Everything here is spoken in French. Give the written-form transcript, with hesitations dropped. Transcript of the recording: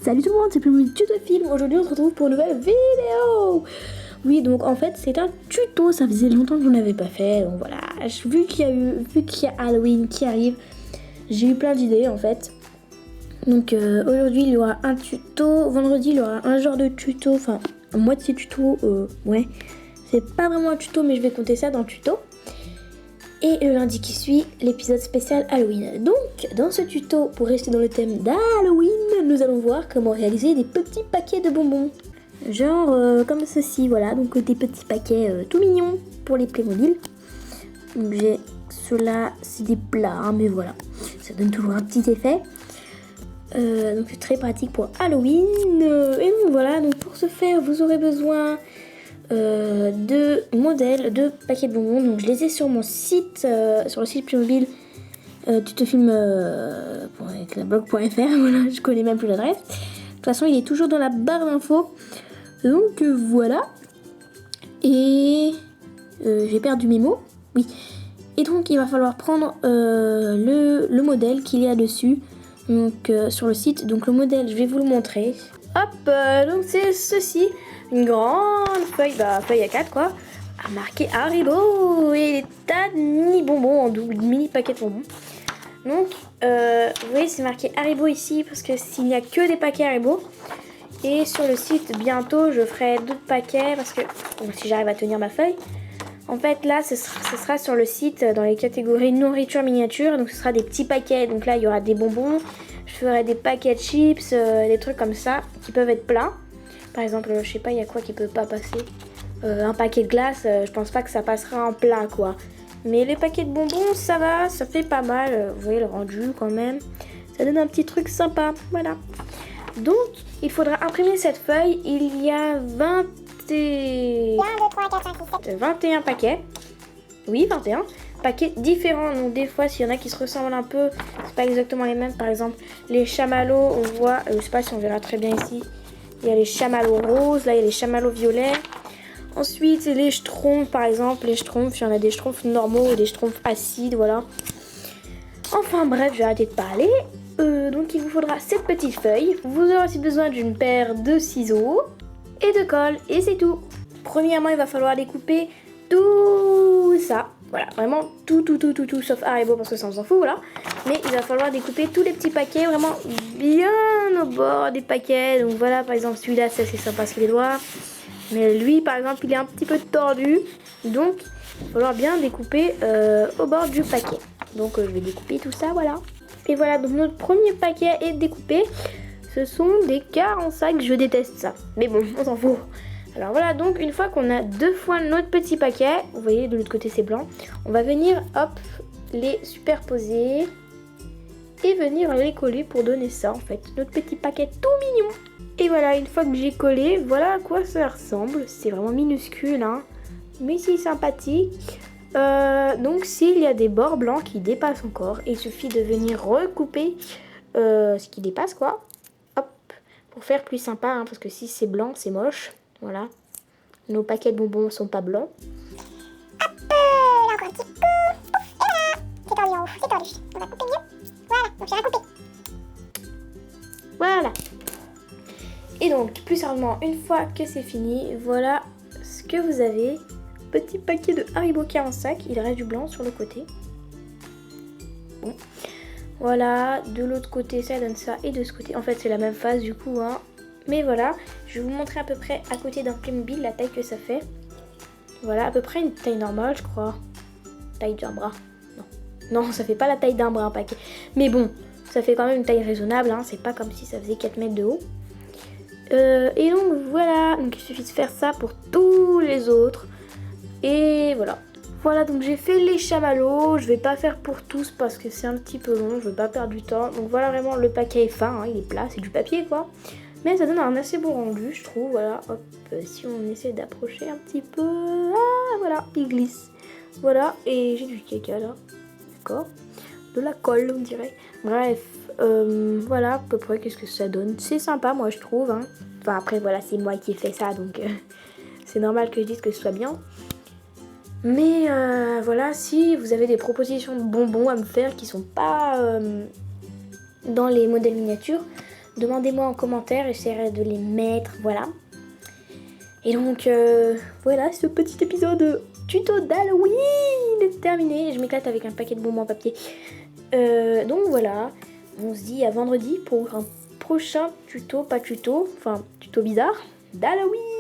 Salut tout le monde, c'est Plume du tuto film. Aujourd'hui on se retrouve pour une nouvelle vidéo. Oui, donc en fait c'est un tuto, ça faisait longtemps que je n'avais pas fait. Donc voilà, vu qu'il y a Halloween qui arrive, j'ai eu plein d'idées en fait. Donc aujourd'hui il y aura un tuto, vendredi il y aura un genre de tuto, enfin un moitié tuto, ouais. C'est pas vraiment un tuto mais je vais compter ça dans le tuto. Et le lundi qui suit, l'épisode spécial Halloween. Donc, dans ce tuto, pour rester dans le thème d'Halloween, nous allons voir comment réaliser des petits paquets de bonbons. Genre comme ceci, voilà. Donc des petits paquets tout mignons pour les Playmobil. Donc j'ai ceux-là, c'est des plats, hein, mais voilà. Ça donne toujours un petit effet. Donc c'est très pratique pour Halloween. Et donc voilà, donc pour ce faire, vous aurez besoin de modèles de paquets de bonbons. Donc je les ai sur mon site, sur le site Playmobil tutofilm.blog.fr. Voilà, je connais même plus l'adresse. De toute façon il est toujours dans la barre d'infos. Donc voilà. Et j'ai perdu mes mots. Oui. Et donc il va falloir prendre le modèle qu'il y a dessus. Donc sur le site. Donc le modèle, je vais vous le montrer. Hop, donc c'est ceci. Une grande feuille, feuille A4 quoi, à marquer Haribo et des tas de mini bonbons en double, mini paquets de bonbons. Donc, vous voyez, c'est marqué Haribo ici parce que s'il n'y a que des paquets Haribo. Et sur le site, bientôt, je ferai d'autres paquets parce que, bon, si j'arrive à tenir ma feuille. En fait, là, ce sera sur le site dans les catégories nourriture miniature. Donc, ce sera des petits paquets. Donc là, il y aura des bonbons. Je ferai des paquets de chips, des trucs comme ça qui peuvent être pleins. Par exemple, je sais pas, il y a quoi qui peut pas passer. Un paquet de glace, je pense pas que ça passera en plat quoi. Mais les paquets de bonbons, ça va, ça fait pas mal. Vous voyez le rendu quand même. Ça donne un petit truc sympa, voilà. Donc, il faudra imprimer cette feuille. Il y a 21 paquets. Oui, 21 paquets différents. Donc des fois, s'il y en a qui se ressemblent un peu, c'est pas exactement les mêmes. Par exemple, les chamallows, on voit, je sais pas si on verra très bien ici. Il y a les chamallows roses, là il y a les chamallows violets. Ensuite, les schtroumpfs par exemple. Les schtroumpfs, il y en a des schtroumpfs normaux et des schtroumpfs acides, voilà. Enfin bref, je vais arrêter de parler. Donc il vous faudra cette petite feuille. Vous aurez aussi besoin d'une paire de ciseaux et de colle. Et c'est tout. Premièrement, il va falloir découper tout ça. Voilà, vraiment tout, sauf Haribo parce que ça on s'en fout, voilà. Mais il va falloir découper tous les petits paquets, vraiment bien au bord des paquets. Donc voilà, par exemple, celui-là, c'est assez sympa parce qu'il est noir. Mais lui, par exemple, il est un petit peu tordu. Donc, il va falloir bien découper au bord du paquet. Donc, je vais découper tout ça, voilà. Et voilà, donc notre premier paquet est découpé. Ce sont des quarts en sac, je déteste ça. Mais bon, on s'en fout. Alors voilà, donc une fois qu'on a deux fois notre petit paquet, vous voyez de l'autre côté c'est blanc, on va venir hop les superposer et venir les coller pour donner ça en fait, notre petit paquet tout mignon. Et voilà, une fois que j'ai collé, voilà à quoi ça ressemble. C'est vraiment minuscule hein, mais c'est sympathique. Donc s'il y a des bords blancs qui dépassent encore, il suffit de venir recouper ce qui dépasse quoi, hop, pour faire plus sympa hein, parce que si c'est blanc c'est moche. Voilà, nos paquets de bonbons sont pas blancs. Hop, là encore un petit peu. Et voilà, c'est tordu en haut, c'est tordu. On va couper mieux. Voilà, donc j'ai recoupé. Voilà. Et donc, plus sérieusement, une fois que c'est fini, voilà ce que vous avez. Petit paquet de Haribo 45, il reste du blanc sur le côté. Bon. Voilà, de l'autre côté ça donne ça et de ce côté, en fait c'est la même face du coup hein. Mais voilà, je vais vous montrer à peu près à côté d'un Playmobil la taille que ça fait. Voilà, à peu près une taille normale, je crois. Taille d'un bras. Non, ça fait pas la taille d'un bras un paquet. Mais bon, ça fait quand même une taille raisonnable. Hein. C'est pas comme si ça faisait 4 mètres de haut. Et donc voilà, donc il suffit de faire ça pour tous les autres. Et voilà. Voilà, donc j'ai fait les chamallows. Je vais pas faire pour tous parce que c'est un petit peu long. Je veux pas perdre du temps. Donc voilà, vraiment, le paquet est fin. Hein, il est plat, c'est du papier quoi. Mais ça donne un assez bon rendu, je trouve. Voilà, hop, si on essaie d'approcher un petit peu. Ah, voilà, il glisse. Voilà, et j'ai du caca là. D'accord. De la colle, on dirait. Bref, voilà à peu près qu'est-ce que ça donne. C'est sympa, moi, je trouve. Hein. Enfin, après, voilà, c'est moi qui ai fait ça, donc c'est normal que je dise que ce soit bien. Mais voilà, si vous avez des propositions de bonbons à me faire qui sont pas dans les modèles miniatures, Demandez-moi en commentaire, j'essaierai de les mettre, voilà. Et donc, voilà, ce petit épisode tuto d'Halloween est terminé. Je m'éclate avec un paquet de bonbons en papier. Donc voilà, on se dit à vendredi pour un prochain tuto, pas tuto, enfin tuto bizarre d'Halloween.